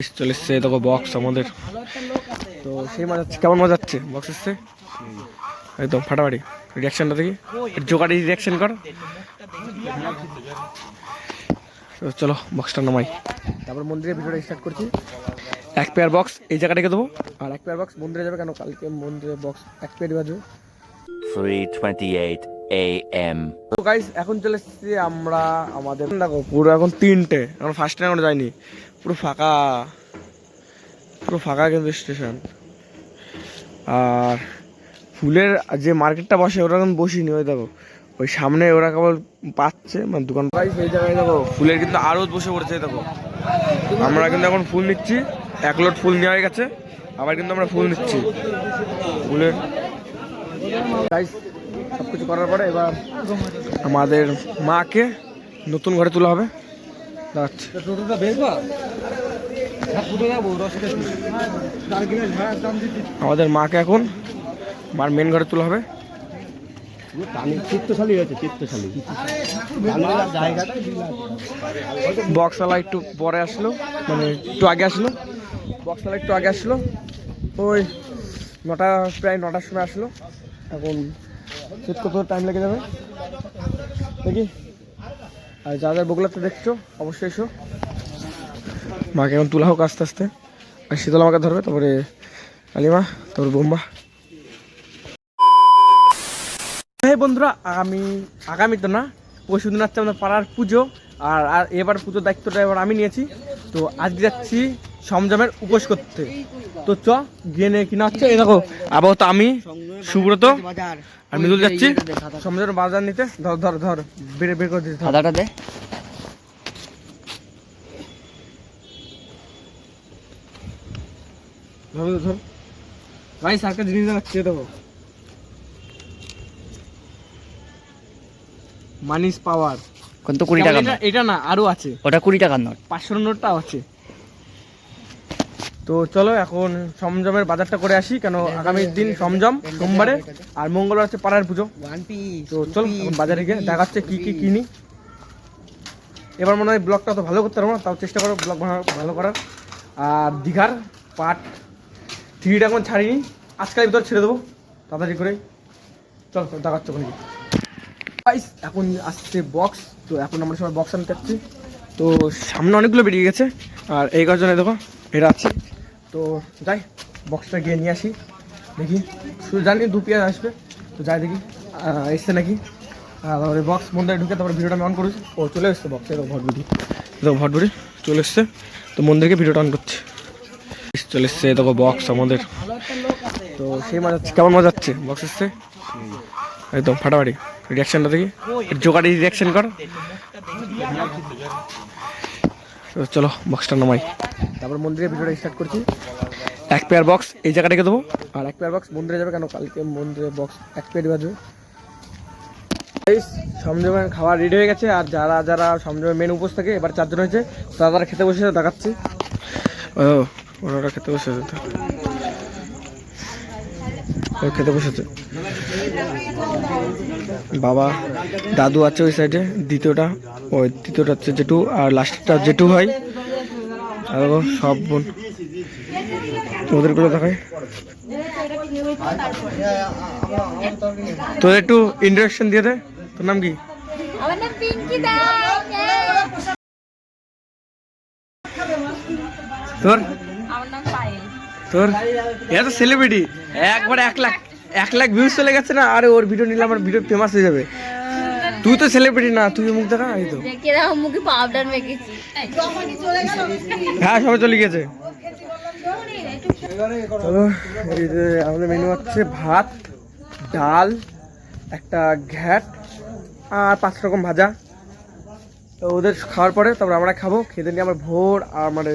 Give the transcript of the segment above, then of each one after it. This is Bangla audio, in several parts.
চলে এসছে দেখো বক্স আমাদের। তো সেই মজা হচ্ছে, কেমন মজা হচ্ছে বক্স এসছে একদম ফাটাফাটি। রিয়াকশনটা দেখি, জোগাড়ি রিয়াকশন কর। তো চলো বক্সটা নামাই, তারপর মন্দিরের ভিডিওটা স্টার্ট করছি। এক পেয়ার বক্স এই জায়গা রেখে দেবো, আর এক পেয়ার বক্স মন্দিরে যাবে, কেন কালকে মন্দিরে বক্স এক পেয়ার বাজবে। 3:28 AM তো গাইস এখন চলে এসেছি আমরা আমাদের, দেখো পুরো এখন 3টে, এখন ফার্স্ট টাইম আমরা যাইনি, পুরো ফাঁকা, পুরো ফাঁকা কিন্তু স্টেশন। আর ফুলের যে মার্কেটটা বসে ওরা এখন বসিনি, ওই দেখো ওই সামনে ওরা কেবল পাচ্ছে মানে দোকান। গাইস এই জায়গায় দেখো ফুলের কিন্তু আরও বসে পড়েছে, দেখো আমরা কিন্তু এখন ফুল নিচ্ছি, 1 লোড ফুল নেওয়া হয়ে গেছে, আবার কিন্তু আমরা ফুল নিচ্ছি ফুলের। গাইস সব কিছু করার পরে এবার আমাদের মাকে নতুন ঘরে তোলা হবে। দাঁড়াচ্ছে আমাদের মাকে এখন মার মেন ঘরে তোলা হবে। বক্সওয়ালা একটু পরে আসলো, মানে একটু আগে আসলো, বক্সওয়ালা একটু আগে আসলো, ওই প্রায় 9টার সময় আসলো। এখন সেট কত টাইম লেগে যাবে দেখি। আর যাদের বগুলাতে দেখছো অবশ্যই এসো, মাকে এখন তোলা হোক আস্তে আস্তে। আর শীতল আমাকে ধরবে, তারপরে কালিমা, তারপরে বোম্বা। হ্যাঁ বন্ধুরা, আগামী তো না, পরশু দিন হচ্ছে আমাদের পাড়ার পুজো, আর এবার পুজোর দায়িত্বটা এবার আমি নিয়েছি। তো আজকে যাচ্ছি সমজমের উপোস করতে। তো চ গিয়ে নিয়ে কিনা হচ্ছে, এই দেখো আপাতত আমি সুব্রত আর মৃদুল যাচ্ছি সমজমের বাজার নিতে। ধর ধর ধর বের করে দিতে খাতাটা দে। ধর ধর ভাই, সারকা জিনিস দেখাচ্ছে, দেখো মানিস পাওয়ার কত 20 টাকা? এটা না, আরো আছে, ওটা 20 টাকার নোট, 500 নোটটাও আছে। তো চলো এখন সমজমের বাজারটা করে আসি, কেন আগামী দিন সমজম সোমবারে, আর মঙ্গলবার হচ্ছে পাড়ার পুজো। তো চলো বাজারে গিয়ে দেখাচ্ছে কি কি কিনি। এবার মনে হয় ব্লগটা তো ভালো করতে পারবো না, তাও চেষ্টা করো ব্লগ ভালো করার। আর দীঘার পার্ট 3টা এখন ছাড়িনি, আজকের ভিতর ছেড়ে দেবো তাড়াতাড়ি করে। চলো দেখাচ্ছে ওখানে। এখন আসছে বক্স, তো এখন আমরা সবাই বক্স আনতে যাচ্ছি। তো সামনে অনেকগুলো বেরিয়ে গেছে, আর এই কজনে দেখো এরা আছে। তো যাই বক্সটা গিয়ে নিয়ে আসি, দেখি শুধু জানি 2 পেয়ার আসবে, তো যাই দেখি এসছে নাকি। তারপরে বক্স মন্দিরে ঢুকে তারপরে ভিডিওটা আমি অন করেছি। ও চলে এসছে বক্সে, ভটভুটি চলে এসছে। তো মন্দিরকে ভিডিওটা অন করছে, চলে এসছে দেখো বক্স আমাদের। তো সেই মজা হচ্ছে, কেমন মজা হচ্ছে বক্স এসছে একদম ফাটাফাটি। রিয়াকশনটা দেখি, জোগাড়ি রিয়াকশন কর। তো চলো বক্সটা নামাই, তারপর মন্দিরের ভিডিওটা স্টার্ট করছি। এক পেয়ার বক্স এই জায়গা রেখে দেবো, আর এক পেয়ার বক্স মন্দিরে যাবে, কেন কালকে মন্দিরে বক্স এক পেয়ার বাজবে। সমজমের খাবার রেডি হয়ে গেছে, আর যারা যারা সমজমের মেন উপোস থাকে এবার 4 জন হয়েছে, তারা খেতে বসেছে দেখাচ্ছি। ওরা খেতে বসেছে, খেতে বসেছে। বাবা দাদু আছে ওই সাইডে, দ্বিতীয়টা হচ্ছে জেঠু, আর লাস্টটা জেঠু ভাই, আর সব বোন ওদেরগুলো দেখায়। তোর একটু ইন্ট্রোডাকশন দিয়ে দে, তোর নাম কি? তোর এত সেলিব্রিটি, একবার 1 লাখ ভিউজ চলে গেছে না, আর ওর ভিডিও নিলে আমার ভিডিও ফেমাস হয়ে যাবে। তুই তো সেলিব্রিটি না, তুই মুখ দেখা। এই তো মুখে পাউডার মেখেছি, হ্যাঁ সবাই চলে গেছে। চলো এই যে আমাদের মেনু হচ্ছে ভাত, ডাল, একটা ঘ্যাট, আর 5 রকম ভাজা। তো ওদের খাওয়ার পরে তারপর আমরা খাবো, খেতে নিয়ে আমার ভোর আর মানে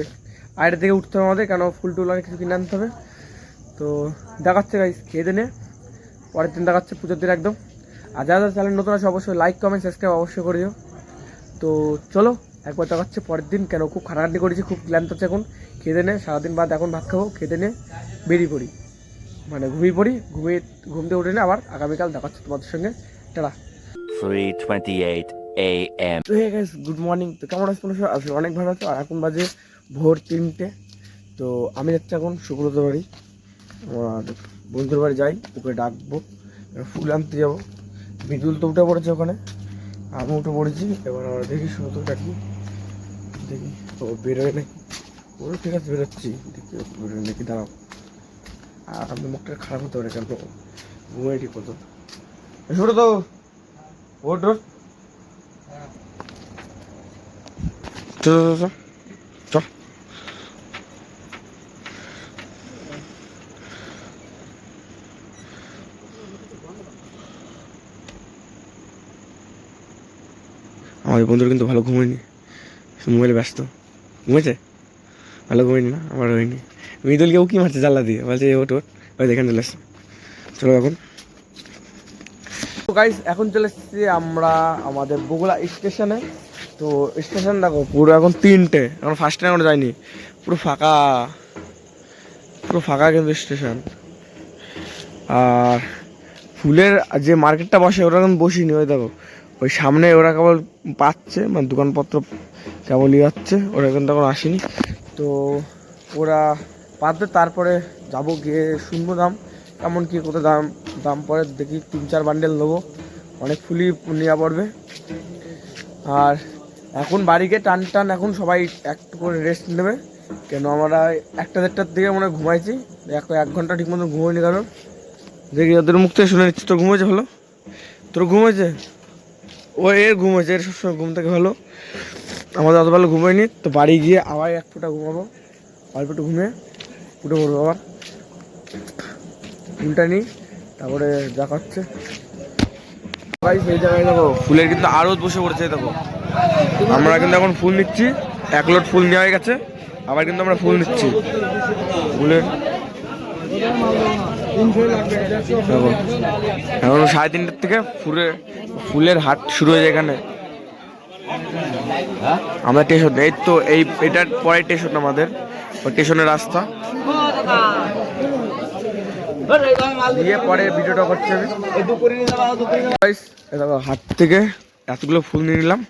আড়াইটা থেকে উঠতে হবে আমাদের, কেন ফুল টুল অনেক কিছু কিনে আনতে হবে। তো দেখাচ্ছে গাইস খেয়ে দিয়ে পরের দিন দেখাচ্ছে পুজোর দিন একদম। আর যারা চ্যানেল নতুন আছে অবশ্যই লাইক কমেন্ট সাবস্ক্রাইব অবশ্যই করে দিও। তো চলো একবার দেখাচ্ছে পরের দিন, কেন খুব খাটাখাটি করেছি, খুব ক্লান্ত হচ্ছে এখন। খেতে নে সারাদিন বাদ এখন ভাত খাবো, খেতে নিয়ে বেরিয়ে পড়ি, মানে ঘুমিয়ে পড়ি, ঘুম থেকে উঠে নিয়ে আবার আগামীকাল দেখাচ্ছে তোমাদের সঙ্গে। টাটা। 3:28 AM তো হে গাইস গুড মর্নিং। তো কেমন আছে তোমরা? আসলে অনেক ভালো আছো। আর এখন বাজে ভোর 3টে। তো আমি যাচ্ছি এখন সুব্রত বাড়ি, আমার বন্ধুর বাড়ি যাই, ওকে ডাকবো, ফুল আনতে যাবো। বিদুল তো উঠে পড়েছে ওখানে, আমি উঠে পড়েছি। এবার আমরা দেখি সুব্রত ডাকি, দেখি ও বেরোয় নাকি। ও ঠিক আছে বেরোচ্ছি, দেখি ও বেরোয় নাকি, দাঁড়াও। আর আমি মুখটা খারাপ হতে পারে কেন, ঘুমাই ঠিক হতো। সুব্রত ওঠ ওঠ, চল চল চল চল। আমাদের বন্ধুরা কিন্তু ভালো ঘুমায়নি, মোবাইলে ব্যস্ত। ঘুমেছে? ভালো ঘুমায়নি না? আমার হয়নি। মৃদুলকে ও কি মারছে জানলা দিয়ে, বলছে ওট ওট, ওই দেখেন চলে এসছে। চলো এখন। তো গাইস এখন চলে এসেছি আমরা আমাদের বগুড়া স্টেশনে। তো স্টেশন দেখো পুরো এখন 3টে, এখন ফার্স্ট টাইম আমরা যাইনি, পুরো ফাঁকা, পুরো ফাঁকা কিন্তু স্টেশন। আর ফুলের যে মার্কেটটা বসে ওরা এখন বসিনি, ওই দেখো ওই সামনে ওরা কেবল পাচ্ছে, মানে দোকানপত্র কেবলই যাচ্ছে, ওরা কিন্তু এখন আসেনি। তো ওরা পাতবে, তারপরে যাবো, গিয়ে শুনবো দাম কেমন কী, কত দাম দাম পরে দেখি 3-4 বান্ডেল নেবো, অনেক ফুলই নেওয়া পড়বে। আর এখন বাড়িকে টান টান এখন সবাই একটু করে রেস্ট নেবে, কেন আমরা 1-1:30টার দিকে মনে হয় ঘুমাইছি, 1 ঘন্টা ঠিক মতো ঘুমাইনি। কারণ দেখি ওদের মুখ থেকে শুনে নিচ্ছি, তোর ঘুমাইছে ভালো, তোর ঘুমাইছে, ও এর ঘুমাইছে, এর সবসময় ঘুম থেকে ভালো, আমাদের অত ভালো ঘুমাইনি। তো বাড়ি গিয়ে আবার 1 ফোঁটা ঘুমাবো, অল্প একটু ঘুমিয়ে উঠে পড়বো আবার, ফুলটা নিই, তারপরে দেখা হচ্ছে। ভাই সেই জায়গায় দেখো ফুলের কিন্তু আরও বসে পড়েছে, দেখো আমরা কিন্তু এখন ফুল নিচ্ছি, 1 লোড ফুল নেওয়া হয়ে গেছে, আবার কিন্তু আমরা ফুল নিচ্ছি ফুলের। দেখো এখন 3:30টার থেকে ফুলের হাট শুরু হয়ে যায় এখানে। আমরা স্টেশন, এই তো এটার পরে স্টেশন আমাদের, ওই স্টেশনের রাস্তা দিয়ে পরে ভিডিওটা করছি আমি। দেখো হাট থেকে এতগুলো ফুল নিয়ে নিলাম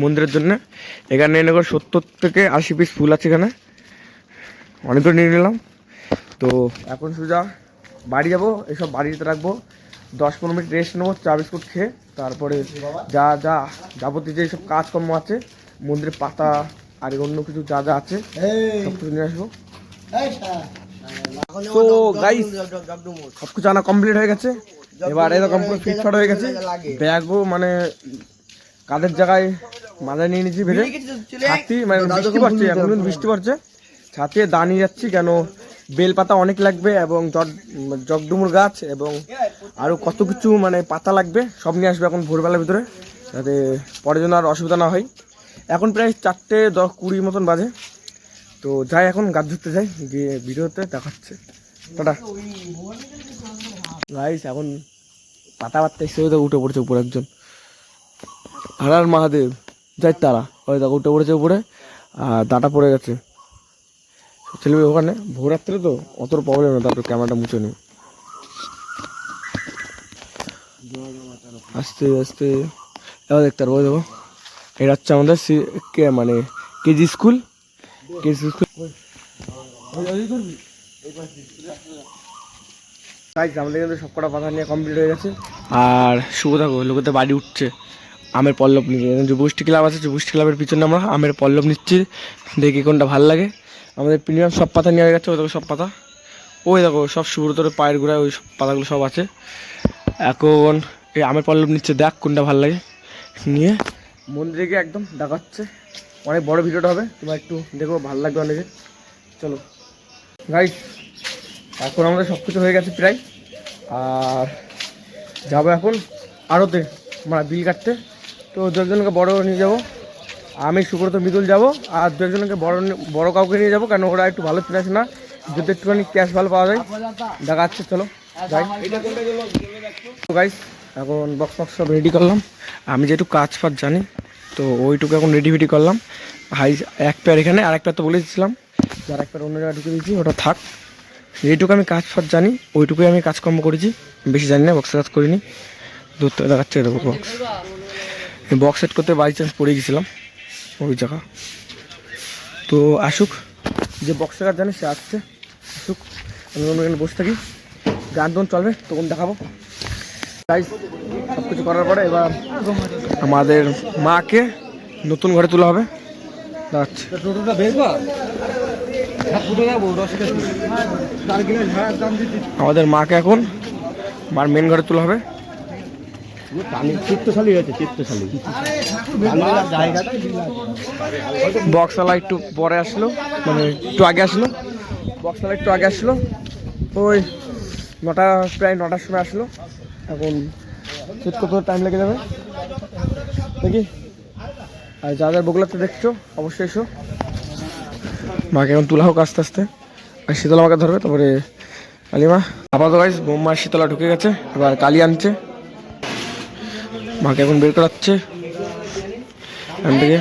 মন্দিরের জন্য, এখানে এনে করে 70 থেকে 80 পিস ফুল আছে এখানে, অনেকগুলো নিয়ে নিলাম। তো এখন সোজা বাড়ি যাবো, এসব বাড়িতে রাখবো, 10-15 মিনিট রেস্ট নেবো, চা বিস্কুট খেয়ে, তারপরে যা যা যাবতীয় যে সব কাজকর্ম আছে মন্দিরের পাতা আর অন্য কিছু যা যা আছে সব কিছু নিয়ে আসবো। তো গাইস সবকিছু আনা কমপ্লিট হয়ে গেছে, এবার এরকম পুরো ফিটফাট হয়ে গেছে, ব্যাগও মানে কাঁধের জায়গায় মাথায় নিয়ে নিয়েছি ভেবে, ছাতি মানে বৃষ্টি পড়ছে, এখন কিন্তু বৃষ্টি পড়ছে, ছাতিয়ে দাঁড়িয়ে যাচ্ছি, কেন বেলপাতা অনেক লাগবে এবং জগডুমুর গাছ এবং আরও কত কিছু মানে পাতা লাগবে, সব নিয়ে আসবে এখন ভোরবেলার ভিতরে, যাতে পরের জন্য আর অসুবিধা না হয়। এখন প্রায় 4:10-20 মতন বাজে। তো যাই এখন গাছ ধরতে যাই, গিয়ে ভিডিওতে দেখাচ্ছে। টাটা গাইস, এখন পাতা পাত্তা এসে উঠে পড়ছে উপরে একজন, হারার মহাদেব যাই তারা, ওই দেখো উঠে পড়েছে উপরে, আর দাঁটা পড়ে গেছে ছেলে ওখানে, ভোর রাত্রে তো অত প্রবলেম না, তারপর ক্যামেরাটা মুছে নিই আস্তে আস্তে। এবার দেখতে পারবো, দেখো এটা হচ্ছে আমাদের মানে কেজি স্কুল, আমাদের কিন্তু সব কটা পাতা নিয়ে কমপ্লিট হয়ে গেছে। আর শুভ থাকো, লোকেতে বাড়ি উঠছে, আমের পল্লব নিয়ে, যুবগোষ্ঠী ক্লাব আছে, যুবগোষ্ঠী ক্লাবের পিছনে আমরা আমের পল্লব নিচ্ছি, দেখি কোনটা ভালো লাগে। আমাদের প্রিমিয়াম সব পাতা নিয়ে গেছে, ওই দেখো সব পাতা, ওই দেখো সব সুব্রতর পায়ের গোড়ায় ওই সব পাতাগুলো সব আছে। এখন এই আমের পল্লব নিচ্ছে, দেখ কোনটা ভালো লাগে, নিয়ে মন্দিরে গিয়ে একদম দেখাচ্ছে। অনেক বড় ভিডিওটা হবে, তোমরা একটু দেখো, ভালো লাগবে অনেকে। চলো গাইস, এখন আমাদের সব কিছু হয়ে গেছে প্রায়, আর যাবো এখন আরতে আমরা বিল কাটতে। তো 2-একজনকে বড় নিয়ে যাবো, আমি সুব্রত মিদুল যাবো, আর 2-একজনকে বড় কাউকে নিয়ে যাবো, কারণ ওরা একটু ভালো চিনাছে না, যদি একটুখানি ক্যাশ ভালো পাওয়া যায় দেখাচ্ছে। চলো যাই। তো গাইস এখন বক্স সব রেডি করলাম, আমি যেটু কাজ ফাজ জানি তো ওইটুকু এখন রেডি করলাম। হাই 1 পেয়ার এখানে, আর 1 পেয়ার তো বলে দিচ্ছিলাম, আর 1 পেয়ার অন্য জায়গায় ঢুকে দিয়েছি, ওটা থাক। যেটুকু আমি কাজ ফাজ জানি ওইটুকুই আমি কাজকর্ম করেছি, বেশি জানি না, বক্সের কাজ করিনি। দূর থেকে দেখাচ্ছে এরকম বক্স সেট করতে বাই চান্স পড়ে গেছিলাম ওই জায়গা। তো আসুক, যে বক্সের কাজ জানি সে আসছে, আসুক, আমি এখানে বসে থাকি, গান তখন চলবে তখন দেখাবো। তাই সব কিছু করার পরে এবার আমাদের মাকে নতুন ঘরে তোলা হবে। দাঁড়াচ্ছে আমাদের মাকে এখন মার মেন ঘরে তোলা হবে। চিত্তশালী হয়েছে, চিত্তশালী। বক্সওয়ালা একটু পরে আসলো, মানে একটু আগে আসলো, বক্সওয়ালা একটু আগে আসলো, ওই প্রায় 9টার সময় আসলো। এখন সেট করতে টাইম লেগে যাবে দেখি। আর যাদের বগুলাতে দেখছো অবশ্যই এসো। মাকে এখন তোলা হোক আস্তে আস্তে, আর শীতলা মাকে ধরবে, তারপরে কালিমা। আপাতত গাইস বোম্মা শীতলা ঢুকে গেছে, এবার কালি আনছে, মাকে এখন বের করাচ্ছে এখান থেকে।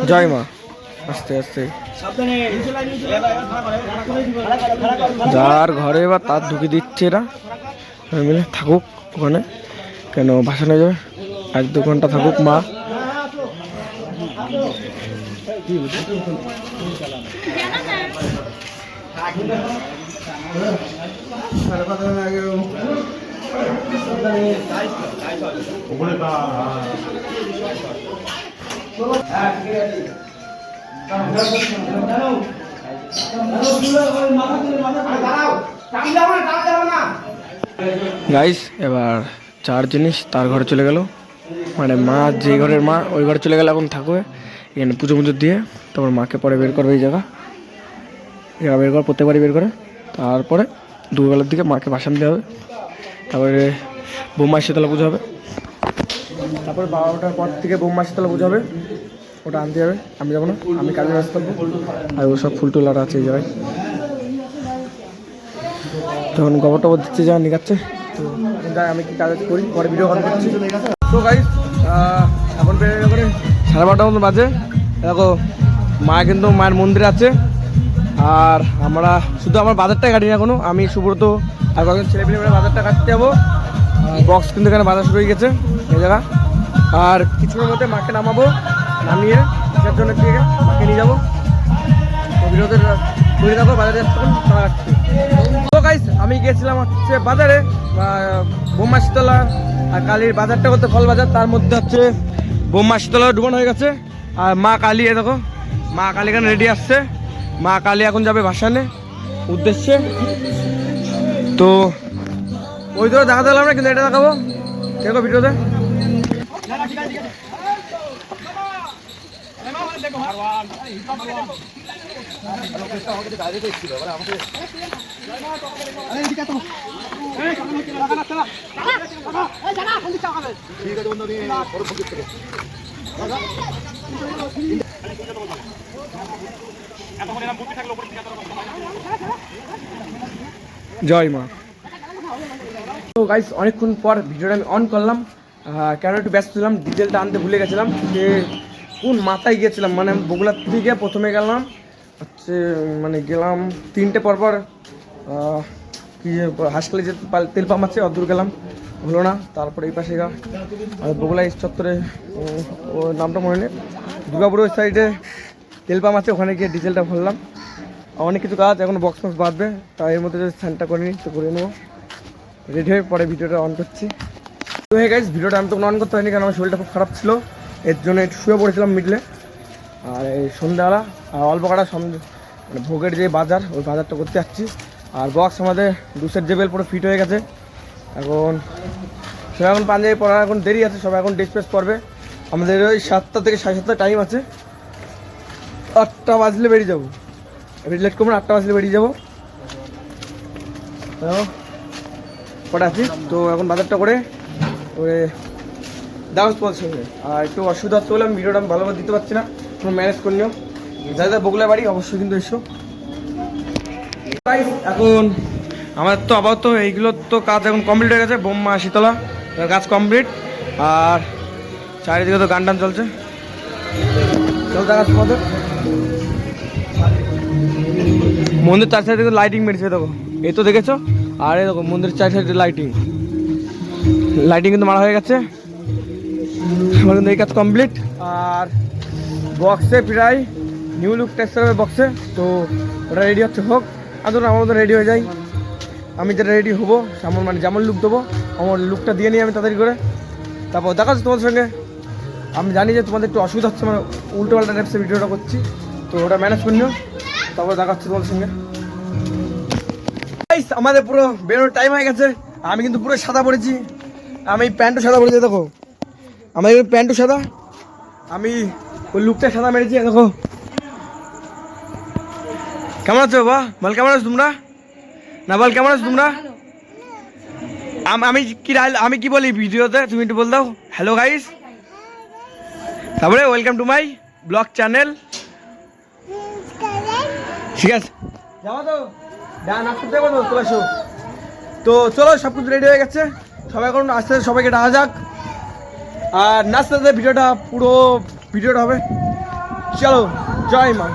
জয় মা, আস্তে আস্তে যার ঘরে এবার তার ঢুকে দিচ্ছে এরা, মিলে থাকুক ওখানে, কেন ভাসানো হয়ে যাবে, 1-2 ঘন্টা থাকুক মা। গাইস এবার 4 জিনিস তার ঘরে চলে গেল, মানে মা যে ঘরের মা ওই ঘরে চলে গেল, এখন থাকবে এখানে পুজো পুজো দিয়ে, তারপর মাকে পরে বের করবে এই জায়গা বের করে, প্রত্যেকবারই বের করে। তারপরে দুপুরবেলার দিকে মাকে ভাসান দেওয়া হবে, তারপরে বোম্মা শীতলা পুজো হবে, তারপরে 12টার পর থেকে বোম্মা শীতলা পুজো হবে, ওটা আনতে যাবে। আমি যাবো না, আমি কাজে ব্যস্ত থাকবো, আর ও সব ফুল টুল আর আছে এই জায়গায়। তখন গোবর টবর দিচ্ছে, যা নিকাচ্ছে, তো যাই আমি কি কাজ করি, পরে ভিডিও কল করছি। তো গাইস এখন বেরিয়ে করে 12:30 মতো বাজে। দেখো মা কিন্তু মায়ের মন্দিরে আছে, আর আমরা শুধু আমার বাজারটাই কাটি না এখনো, আমি সুব্রত আর কয়েকজন ছেলেপিলে মিলে বাজারটা কাটতে যাবো। বক্স কিন্তু এখানে বাজার শুরু হয়ে গেছে এই জায়গা, আর কিছুক্ষণের মধ্যে মাকে নামাবো, নামিয়ে কিসের জন্য দিয়ে মাকে নিয়ে যাবো। তো ভিডিওতে তৈরি থাকো, বাজারে যাচ্ছি তারা কাটছে। তো গাইস আমি গিয়েছিলাম হচ্ছে বাজারে, বোম্মা শীতলা আর কালীর বাজারটা করতে, ফল বাজার, তার মধ্যে হচ্ছে বোম্মা শীতলা ডুবানো হয়ে গেছে, আর মা কালী দেখো, মা কালী এখানে রেডি আসছে। মা কালী এখন যাবে ভাসানে উদ্দেশ্যে, তো ওই তো দেখাতে পারলাম না, কিন্তু এটা দেখাবো দেখো ভিডিওতে। জয় মা। তো গাইস অনেকক্ষণ পর ভিডিওটা আমি অন করলাম, কেন একটু ব্যস্ত ছিলাম, ডিজেলটা আনতে ভুলে গেছিলাম, যে কোন মাথায় গিয়েছিলাম, মানে বগুলার থেকে প্রথমে গেলাম হচ্ছে, মানে গেলাম 3টে পরপর কি হাসখালি যে তেল পাম্প আছে অদূর গেলাম, হলো না। তারপরে এই পাশে বগুলা চত্বরে, ওর নামটা মনে নেই, দুর্গাপুর ওই সাইডে তেল পাম্প আছে, ওখানে গিয়ে ডিজেলটা ভরলাম। অনেক কিছু কাজ, এখন বক্স বক্স বাঁধবে, তাই এর মধ্যে যদি স্যানটা করে নিই তো করে নেবো, রেডি হয়ে পরে ভিডিওটা অন করছি। তো হ্যাঁ গাইস ভিডিওটা আমি তো অন করতে হয়নি, কারণ আমার শরীরটা খুব খারাপ ছিল, এর জন্য একটু শুয়ে পড়েছিলাম মিডলে। আর এই সন্ধ্যাবেলা আর অল্প কাটা মানে ভোগের যে বাজার, ওই বাজারটা করতে যাচ্ছি। আর বক্স আমাদের 2 সেট জেবেল পুরো ফিট হয়ে গেছে। এখন সবাই এখন পাঞ্জাবি পড়ার এখন দেরি আছে, সবাই এখন ড্রেস ফ্রেস পরবে। আমাদের ওই 7টা থেকে 7:30 টাইম আছে, 8টা বাজলে বেরিয়ে যাবো, লেট করবো না, 8টা বাজলে বেরিয়ে যাবো। কটা আছি তো এখন বাজারটা করে ওই ডান্স পড়ছে, আর একটু অসুবিধা হচ্ছে বলে আমি ভিডিওটা আমি ভালোভাবে দিতে পারছি না, কোনো ম্যানেজ করে নিও। যাদের বগুলা বাড়ি অবশ্যই কিন্তু এসো। এখন আমার তো আপাতত এইগুলো তো কাজ এখন কমপ্লিট হয়ে গেছে, বোম্মা শীতলা কাজ কমপ্লিট, আর চারিদিকে তো গান টান চলছে, চলতে কাজ তোমাদের। মন্দির 4 সাইডে লাইটিং মেরেছে দেখো, এই তো দেখেছো, আর এই দেখো মন্দিরের 4 সাইডে লাইটিং কিন্তু মারা হয়ে গেছে। আমার কিন্তু এই কাজ কমপ্লিট। আর বক্সে প্রায় নিউ লুক টেস্ট হবে বক্সে, তো ওটা রেডি হচ্ছে হোক। আর ধরুন আমার মতো রেডি হয়ে যাই, আমি যেটা রেডি হবো সেমন মানে যেমন লুক দেবো আমার লুকটা দিয়ে নিই আমি তাড়াতাড়ি করে। তারপর দেখা যাচ্ছে তোমাদের সঙ্গে। আমি জানি যে তোমাদের একটু অসুবিধা হচ্ছে, মানে উল্টো পাল্টা টাইপসের ভিডিওটা করছি, তো ওটা ম্যানেজ করে নিও। তারপর দেখা যাচ্ছে তোমাদের সঙ্গে। আমাদের পুরো বেরোনোর টাইম হয়ে গেছে। আমি কিন্তু পুরো সাদা পরেছি, আমি প্যান্টও সাদা পরেছি দেখো, আমার প্যান্টও সাদা, আমি ওই লুকটা সাদা মেরেছি দেখো। কেমন আছো বাবা? বল কেমন আছো তোমরা? না বল কেমন আছো তোমরা? আমি কি বলি ভিডিওতে, তুমি একটু বল দাও হ্যালো গাইস, তারপরে welcome to my blog channel. ঠিক আছে যাবো তো, ডান আসতে দেবো তো, চলে আসো। তো চলো সব কিছু রেডি হয়ে গেছে, সবাই এখন আস্তে আস্তে সবাইকে ডাকা যাক। আর নাচতে নাচতে পুরো ভিডিওটা হবে। চলো, জয় মা,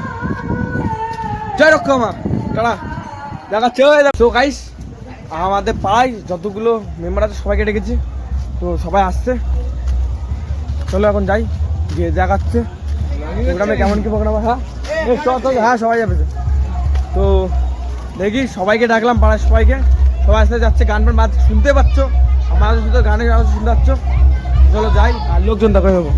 জয় রক্ষা মা, টাটা, দেখাচ্ছে। তো গাইস আমাদের পাড়ায় যতগুলো মেম্বার আছে সবাইকে ডেকেছি, তো সবাই আসছে। চলো এখন যাই, গিয়ে দেখাচ্ছে প্রোগ্রামে কেমন কি প্রোগ্রাম। হ্যাঁ হ্যাঁ সবাই যাবে। তো দেখি সবাইকে ডাকলাম, পাড়ার সবাইকে, সবাই আসতে যাচ্ছে। গান ফান বাজ শুনতে পাচ্ছ, আমার শুধু গানের আওয়াজ শুনতে পাচ্ছ। চলো যাই, আর লোকজন দেখো নেবো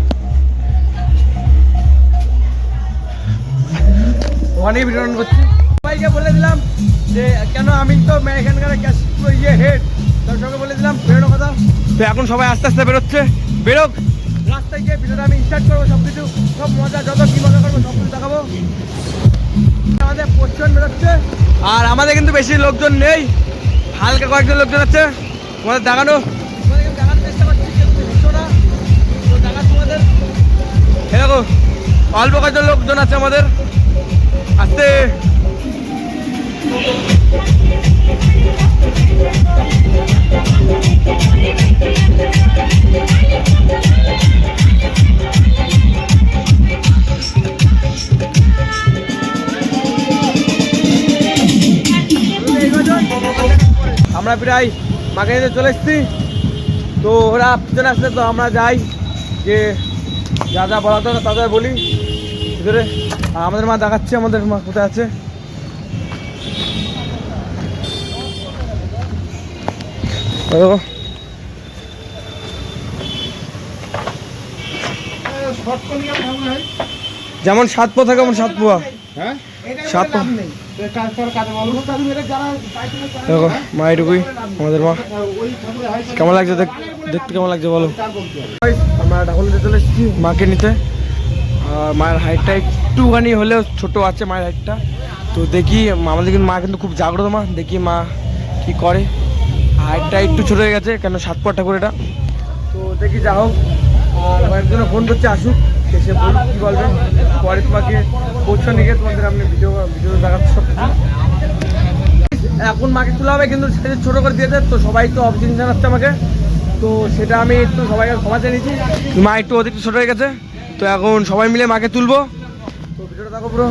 ওখানেই বিতরণ করছি। সবাইকে বলে দিলাম যে কেন আমি তো এখানকার হেড, তার সঙ্গে বলে দিলাম বেরোনোর কথা। তো এখন সবাই আস্তে আস্তে বেরোচ্ছে, বেরোক রাস্তায় গিয়ে ভিডিওটা আমি স্টার্ট করবো। সব কিছু সব মজা যত কি মজা করবো সব কিছু দেখাবো। আমাদের পোস্টন বেরোচ্ছে, আর আমাদের কিন্তু বেশি লোকজন নেই, হালকা কয়েকজন লোকজন আছে। তোমাদের দেখানো দেখানোর চেষ্টা করছি, না তো দেখা তোমাদের দেখো অল্প কয়েকজন লোকজন আছে আমাদের। আসতে আমরা প্রায় মাকে নিতে চলে এসেছি। তো ওরা পিছনে আসলে তো আমরা যাই, যে যা যা বলা তো তাদের বলি ভিতরে। আমাদের মা দেখাচ্ছে আমাদের মা কোথায় আছে। যেমন 7 পোয়া থাকে তেমন 7 পোয়া, 7 পোয়া। দেখো মা এটুকুই আমাদের মা। কেমন লাগছে দেখতে, কেমন লাগছে বলো? আমরা ঢাকুল নিতে চলে এসেছি মাকে নিতে। আর মায়ের হাইটটা একটুখানি হলেও ছোট আছে মায়ের হাইটটা। তো দেখি আমাদের কিন্তু মা কিন্তু খুব জাগ্রত মা, দেখি মা কি করে। হাইটটা একটু ছোট হয়ে গেছে, কেন 7 পোয়া ঠাকুর এটা। তো দেখি যা হোক, আর মায়ের জন্য ফোন করছে আসুক, এসে বলুক কী বলবে। পরে তোমাকে পৌঁছে নিয়ে তোমাদের আপনি ভিডিও দেখাচ্ছি সব কিছু। এখন মাকে তোলা হবে কিন্তু সেটা ছোটো করে দিয়েছে, তো সবাই তো অবজেকশন জানাচ্ছে আমাকে। তো সেটা আমি একটু সবাইকে ক্ষমা চেয়ে নিয়েছি, মা একটু অধিক ছোটো হয়ে গেছে। তো এখন সবাই মিলে মাকে তুলবো, তো ভিডিওটা দেখো পুরো।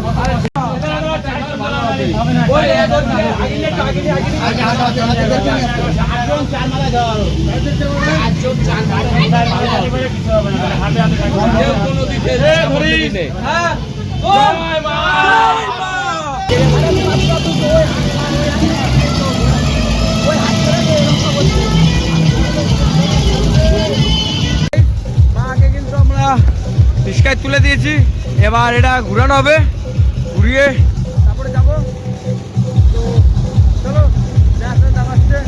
মাকে কিন্তু আমরা রিস্কায় তুলে দিয়েছি, এবার এটা ঘুরানো হবে, ঘুরিয়ে তারপরে যাবো। তো চলো দেখাচ্ছে।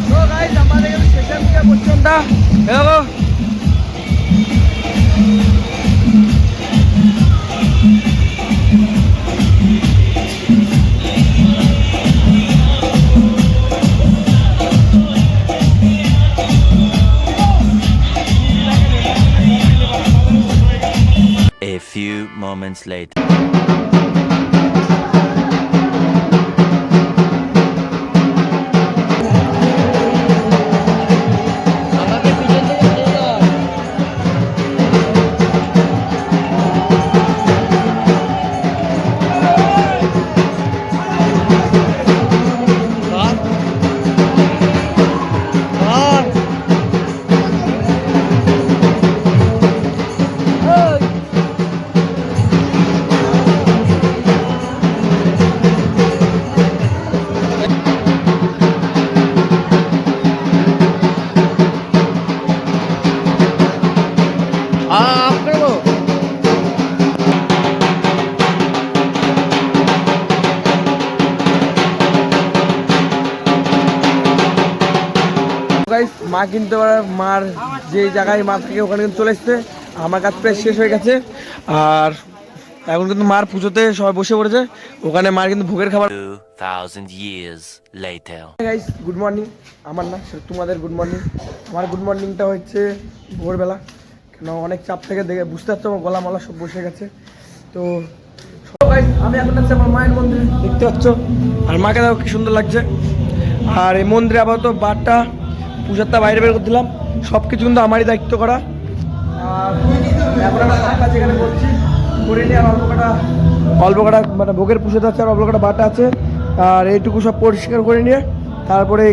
তো গাইস আমাদের এখানে স্টেশন থেকে পর্যন্ত দেখো। A few moments later. মা কিন্তু এবার মার যে জায়গায় মা থাকে ওখানে কিন্তু চলে এসছে। আমার কাজ প্রায় শেষ হয়ে গেছে, আর এখন কিন্তু মার পুজোতে সবাই বসে পড়েছে। ওখানে মার কিন্তু ভোগের খাবার। 2000 years later. Guys good morning. আমার না, তোমাদের গুড মর্নিং। আমার গুড মর্নিংটা হচ্ছে ভোরবেলা, কেন অনেক চাপ থেকে দেখে বুঝতে পারছো আমার গলা মালা সব বসে গেছে। তো গাইস আমি এখন যাচ্ছি আমার মায়ের মন্দিরে, দেখতে পাচ্ছ, আর মাকে দেখো কি সুন্দর লাগছে। আর এই মন্দিরে আপাতত বারটা পূজারটা বাইরে বের করে দিলাম, সব কিছু কিন্তু আমারই দায়িত্ব করা। আর এখন একটা কাজ এখানে করছি, করে নিয়ে আর অল্প কটা মানে ভোগের পুজোতে আছে, আর অল্প কটা বাটা আছে, আর এইটুকু সব পরিষ্কার করে নিয়ে তারপরে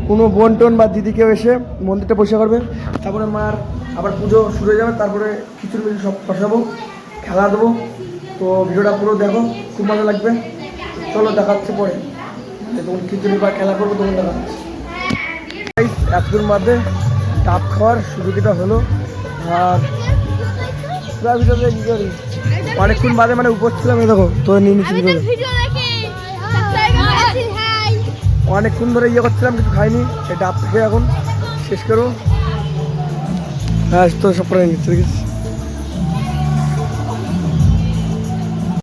কোনো বোন টোন বা দিদি কেউ এসে মন্দিরটা পরিষ্কার করবে। তারপরে মার আবার পুজো শুরু হয়ে যাবে, তারপরে খিচুড়ি মিচুড়ি সব বসাবো, খেলা দেবো। তো ভিডিওটা পুরো দেখো, খুব মজা লাগবে। চলো দেখাচ্ছে পরে, তখন খিচুড়ি বা খেলা করবো তখন দেখাচ্ছে। এতদিন মধ্যে ডাব খাওয়ার সুযোগটা হলো। আর ভিডিওতে কী করি অনেকক্ষণ বাদে মানে উপর ছিলাম, এই দেখো তো নিয়ে নিচ্ছি। অনেকক্ষণ ধরে ইয়ে করছিলাম, কিছু খাইনি, এই ডাব থেকে এখন শেষ করবো। হ্যাঁ তো সব করে নিচ্ছি।